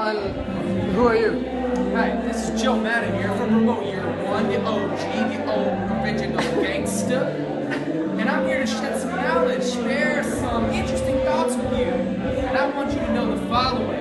Who are you? Hi, this is Joe Madden here from Remote Year 1, the OG, the old original gangster. And I'm here to shed some knowledge, share some interesting thoughts with you. And I want you to know the following.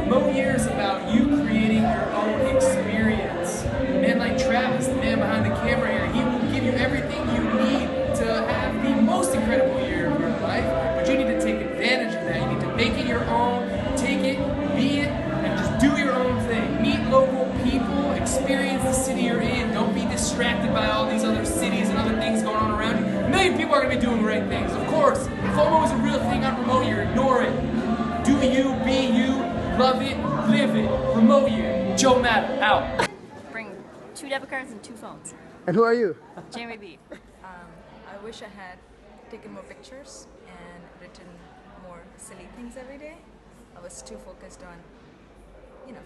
Remote Year is about you creating your own experience. A man like Travis, the man behind the camera here, he will give you everything you need to have the most incredible year of your life. But you need to take advantage of that. You need to make it your own, take it, be it, and just do your own thing. Meet local people, experience the city you're in. Don't be distracted by all these other cities and other things going on around you. A million people are going to be doing great things. Of course, FOMO is a real thing on Remote Year. Ignore it. Do you, be you, love it, live it. Remote Year. Joe Madden, out. Bring 2 debit cards and 2 phones. And who are you? Jeremy B. I wish I had taken more pictures and written more silly things every day. I was too focused on,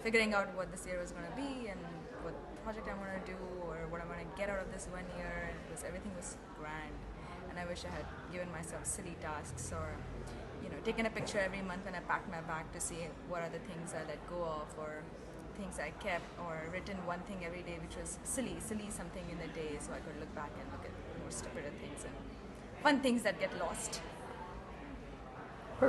figuring out what this year was going to be and what project I'm going to do or what I'm going to get out of this 1 year. And everything was grand. And I wish I had given myself silly tasks or, taken a picture every month when I packed my bag to see what are the things I let go of or things I kept, or written one thing every day which was silly something in the day, so I could look back and look at more stupider things and fun things that get lost.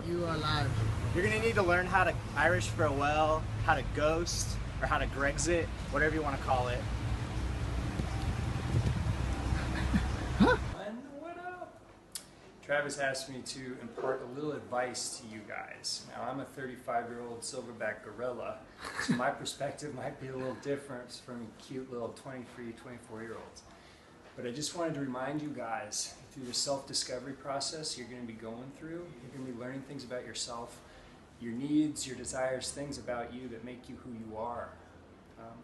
You are live. You're gonna need to learn how to Irish farewell, how to ghost, or how to Grexit, whatever you want to call it. Travis asked me to impart a little advice to you guys. Now, I'm a 35-year-old silverback gorilla, so my perspective might be a little different from cute little 23, 24-year-olds. But I just wanted to remind you guys, through the self-discovery process you're going to be going through, you're going to be learning things about yourself, your needs, your desires, things about you that make you who you are.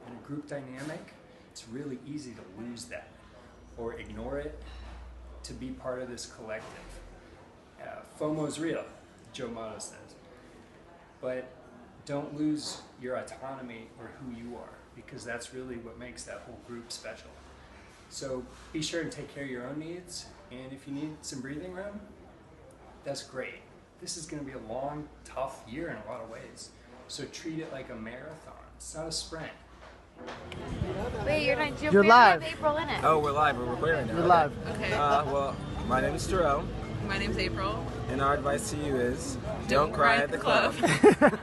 In a group dynamic, it's really easy to lose that or ignore it to be part of this collective. FOMO is real, Joe Motto says. But don't lose your autonomy or who you are, because that's really what makes that whole group special. So be sure to take care of your own needs, and if you need some breathing room, that's great. This is going to be a long, tough year in a lot of ways. So treat it like a marathon. It's not a sprint. Wait, you're not. You're live. April in it. Oh, we're live. We're recording right now. You're live. Okay. Well, my name is Terrell, My name's April. and our advice to you is don't cry at the club. I don't know.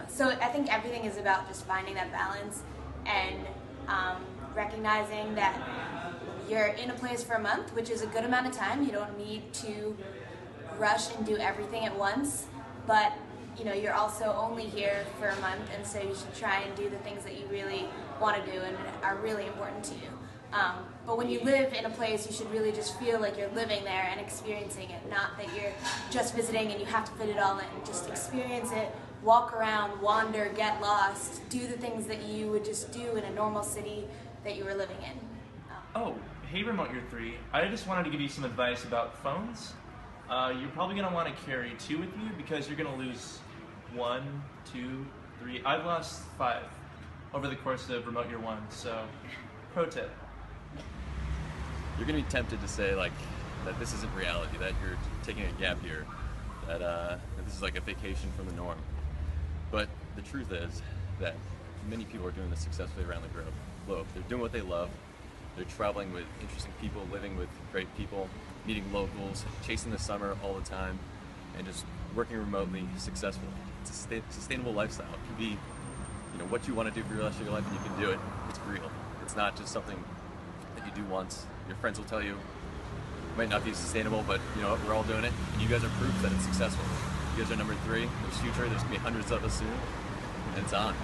So I think everything is about just finding that balance and recognizing that you're in a place for a month, which is a good amount of time. You don't need to rush and do everything at once, but you're also only here for a month, and so you should try and do the things that you really want to do and are really important to you. But when you live in a place, you should really just feel like you're living there and experiencing it, not that you're just visiting and you have to fit it all in. Just experience it, walk around, wander, get lost, do the things that you would just do in a normal city that you were living in. Oh, hey Remote Year 3. I just wanted to give you some advice about phones. You're probably going to want to carry 2 with you because you're going to lose 1, 2, 3. I've lost 5 over the course of Remote Year 1, so pro tip. You're going to be tempted to say that this isn't reality, that you're taking a gap year, that this is like a vacation from the norm. But the truth is that many people are doing this successfully around the globe. They're doing what they love. They're traveling with interesting people, living with great people, meeting locals, chasing the summer all the time, and just working remotely successfully. It's a sustainable lifestyle. It can be what you want to do for the rest of your life, and you can do it. It's real. It's not just something that you do once. Your friends will tell you it might not be sustainable, but we're all doing it, and you guys are proof that it's successful. You guys are number 3. There's future. There's gonna be hundreds of us soon, and it's on.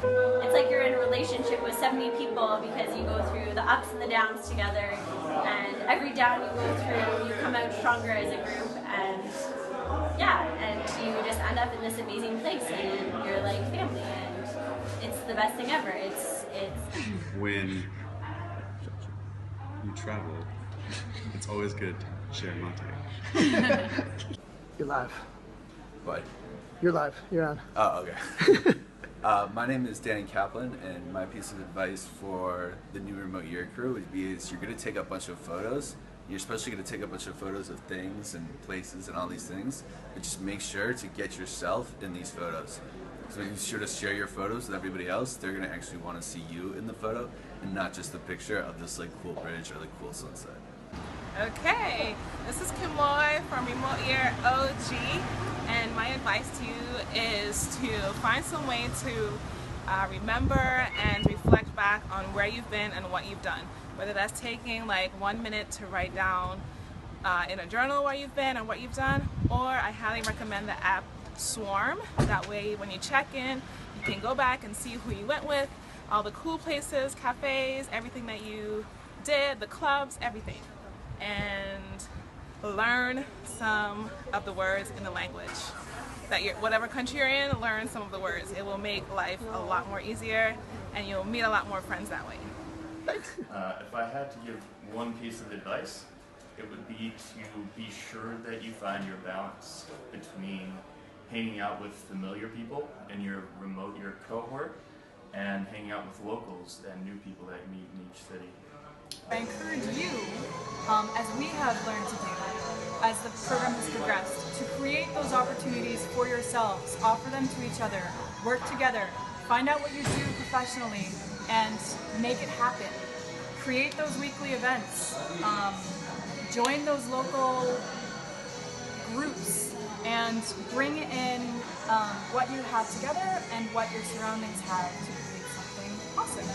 It's like you're in a relationship with 70 people because you go through the ups and the downs together, and every down you go through, you come out stronger as a group, and and you just end up in this amazing place, and you're like family, and it's the best thing ever. It's when you travel, it's always good to share mate. You're live. What? You're live. You're on. Oh, okay. My name is Danny Kaplan, and my piece of advice for the new Remote Year crew would be you're going to take a bunch of photos, you're especially going to take a bunch of photos of things and places and all these things, but just make sure to get yourself in these photos. So make sure to share your photos with everybody else. They're going to actually want to see you in the photo and not just the picture of this like cool bridge or like cool sunset. Okay, this is Kim Loy from Remote Year OG, and my advice to you is to find some way to remember and reflect back on where you've been and what you've done. Whether that's taking like 1 minute to write down in a journal where you've been and what you've done, or I highly recommend the app Swarm. That way when you check in, you can go back and see who you went with, all the cool places, cafes, everything that you did, the clubs, everything. And learn some of the words in the language that whatever country you're in, learn some of the words. It will make life a lot more easier and you'll meet a lot more friends that way. If I had to give one piece of advice, it would be to be sure that you find your balance between hanging out with familiar people in your remote year cohort and hanging out with locals and new people that you meet in each city. I encourage you, as we have learned to do, as the program has progressed, to create those opportunities for yourselves, offer them to each other, work together, find out what you do professionally, and make it happen. Create those weekly events, join those local groups, and bring in what you have together and what your surroundings have to create something awesome.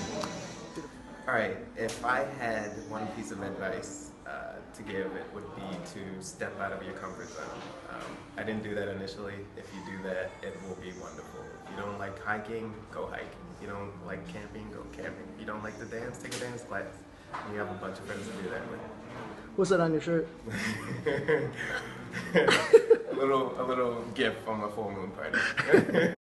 Alright, if I had one piece of advice to give, it would be to step out of your comfort zone. I didn't do that initially. If you do that, it will be wonderful. If you don't like hiking, go hiking. If you don't like camping, go camping. If you don't like to dance, take a dance class. And you have a bunch of friends to do that with. What's that on your shirt? a little gift from a full moon party.